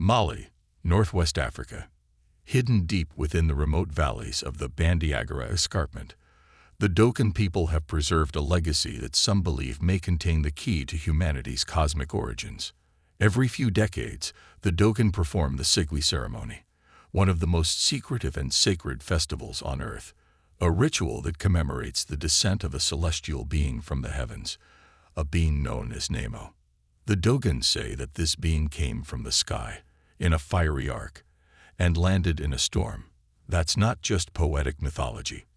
Mali, Northwest Africa. Hidden deep within the remote valleys of the Bandiagara Escarpment, the Dogon people have preserved a legacy that some believe may contain the key to humanity's cosmic origins. Every few decades, the Dogon perform the Sigli ceremony, one of the most secretive and sacred festivals on Earth, a ritual that commemorates the descent of a celestial being from the heavens, a being known as Nemo. The Dogons say that this being came from the sky, in a fiery ark, and landed in a storm. That's not just poetic mythology.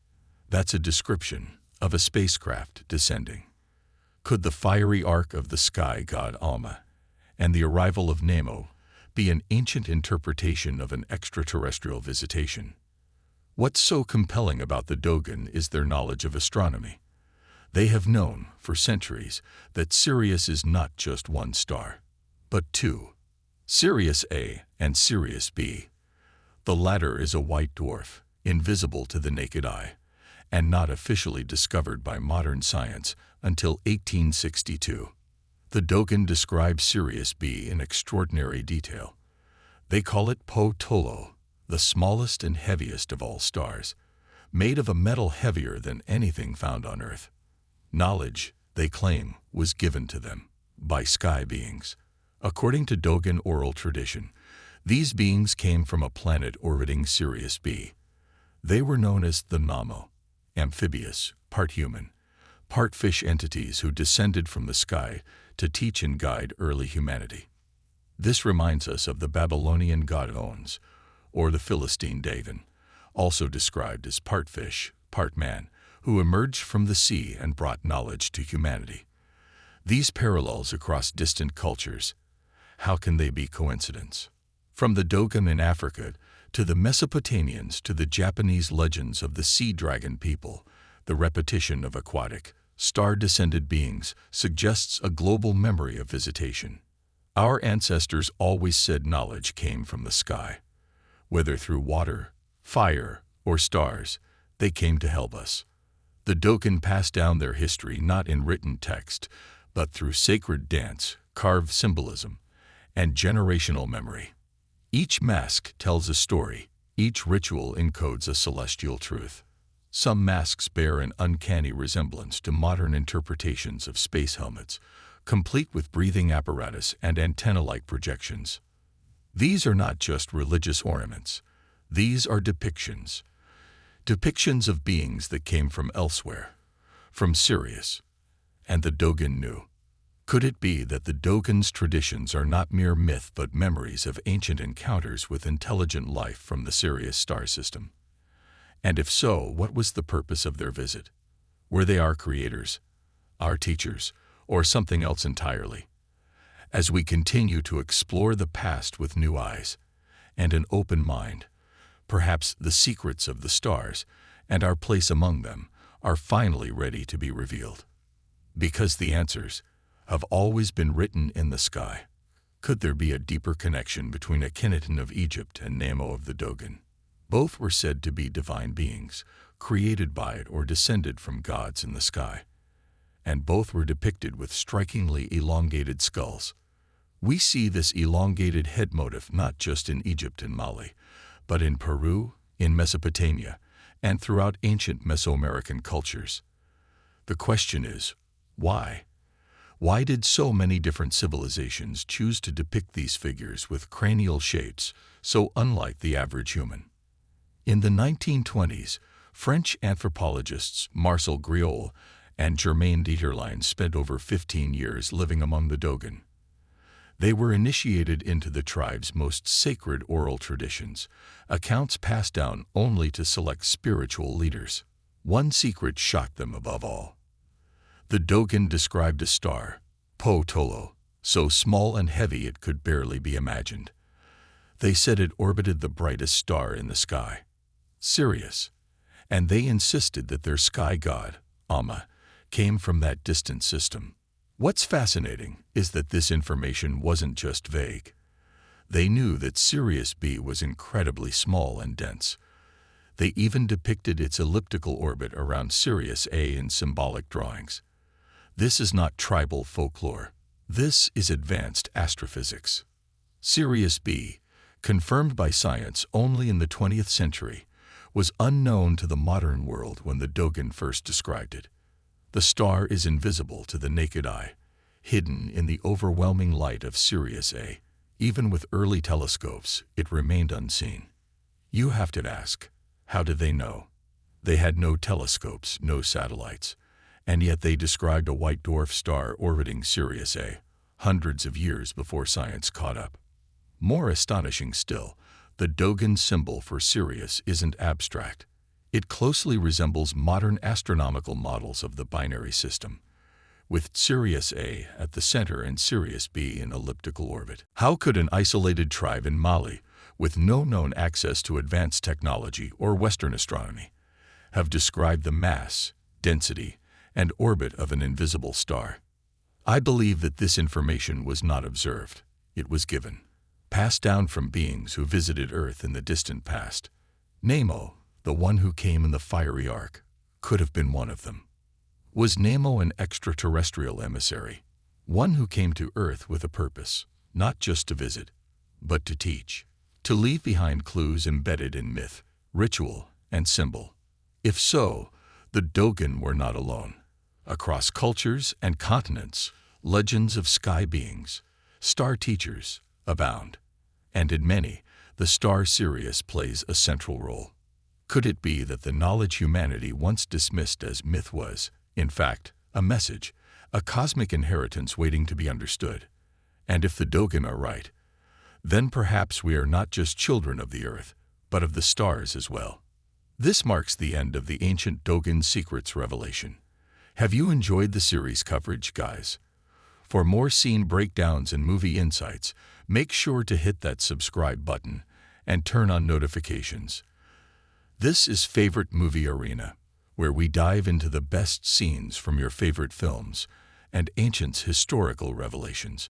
That's a description of a spacecraft descending. Could the fiery ark of the sky god Alma and the arrival of Nemo be an ancient interpretation of an extraterrestrial visitation? What's so compelling about the Dogon is their knowledge of astronomy. They have known, for centuries, that Sirius is not just one star, but two, Sirius A and Sirius B. The latter is a white dwarf, invisible to the naked eye, and not officially discovered by modern science until 1862. The Dogon describe Sirius B in extraordinary detail. They call it Po Tolo, the smallest and heaviest of all stars, made of a metal heavier than anything found on Earth. Knowledge, they claim, was given to them by sky beings. According to Dogon oral tradition, these beings came from a planet orbiting Sirius B. They were known as the Namo, amphibious, part human, part fish entities who descended from the sky to teach and guide early humanity. This reminds us of the Babylonian god Ons, or the Philistine Dagon, also described as part fish, part man, who emerged from the sea and brought knowledge to humanity. These parallels across distant cultures, how can they be coincidence? From the Dogon in Africa to the Mesopotamians to the Japanese legends of the sea dragon people, the repetition of aquatic, star-descended beings suggests a global memory of visitation. Our ancestors always said knowledge came from the sky. Whether through water, fire, or stars, they came to help us. The Dogon passed down their history not in written text, but through sacred dance, carved symbolism, and generational memory. Each mask tells a story, each ritual encodes a celestial truth. Some masks bear an uncanny resemblance to modern interpretations of space helmets, complete with breathing apparatus and antenna-like projections. These are not just religious ornaments. These are depictions. Depictions of beings that came from elsewhere, from Sirius. And the Dogon knew. Could it be that the Dogon's traditions are not mere myth but memories of ancient encounters with intelligent life from the Sirius star system? And if so, what was the purpose of their visit? Were they our creators, our teachers, or something else entirely? As we continue to explore the past with new eyes and an open mind, perhaps the secrets of the stars and our place among them are finally ready to be revealed. Because the answers have always been written in the sky. Could there be a deeper connection between Akhenaten of Egypt and Nemo of the Dogon? Both were said to be divine beings, created by it or descended from gods in the sky. And both were depicted with strikingly elongated skulls. We see this elongated head motif not just in Egypt and Mali, but in Peru, in Mesopotamia, and throughout ancient Mesoamerican cultures. The question is, why? Why did so many different civilizations choose to depict these figures with cranial shapes so unlike the average human? In the 1920s, French anthropologists Marcel Griaule and Germain Dieterlein spent over 15 years living among the Dogon. They were initiated into the tribe's most sacred oral traditions, accounts passed down only to select spiritual leaders. One secret shocked them above all. The Dogon described a star, Po Tolo, so small and heavy it could barely be imagined. They said it orbited the brightest star in the sky, Sirius, and they insisted that their sky god, Alma, came from that distant system. What's fascinating is that this information wasn't just vague. They knew that Sirius B was incredibly small and dense. They even depicted its elliptical orbit around Sirius A in symbolic drawings. This is not tribal folklore. This is advanced astrophysics. Sirius B, confirmed by science only in the 20th century, was unknown to the modern world when the Dogon first described it. The star is invisible to the naked eye, hidden in the overwhelming light of Sirius A. Even with early telescopes, it remained unseen. You have to ask, how did they know? They had no telescopes, no satellites, and yet they described a white dwarf star orbiting Sirius A, hundreds of years before science caught up. More astonishing still, the Dogon symbol for Sirius isn't abstract. It closely resembles modern astronomical models of the binary system, with Sirius A at the center and Sirius B in elliptical orbit. How could an isolated tribe in Mali, with no known access to advanced technology or Western astronomy, have described the mass, density, and orbit of an invisible star? I believe that this information was not observed. It was given, passed down from beings who visited Earth in the distant past. Nemo, the one who came in the fiery ark, could have been one of them. Was Nemo an extraterrestrial emissary, one who came to Earth with a purpose, not just to visit, but to teach, to leave behind clues embedded in myth, ritual, and symbol? If so, the Dogon were not alone. Across cultures and continents, legends of sky beings, star teachers, abound, and in many, the star Sirius plays a central role. Could it be that the knowledge humanity once dismissed as myth was, in fact, a message, a cosmic inheritance waiting to be understood? And if the Dogon are right, then perhaps we are not just children of the Earth, but of the stars as well. This marks the end of the ancient Dogon Secrets revelation. Have you enjoyed the series coverage, guys? For more scene breakdowns and movie insights, make sure to hit that subscribe button and turn on notifications. This is Favorite Movie Arena, where we dive into the best scenes from your favorite films and ancient historical revelations.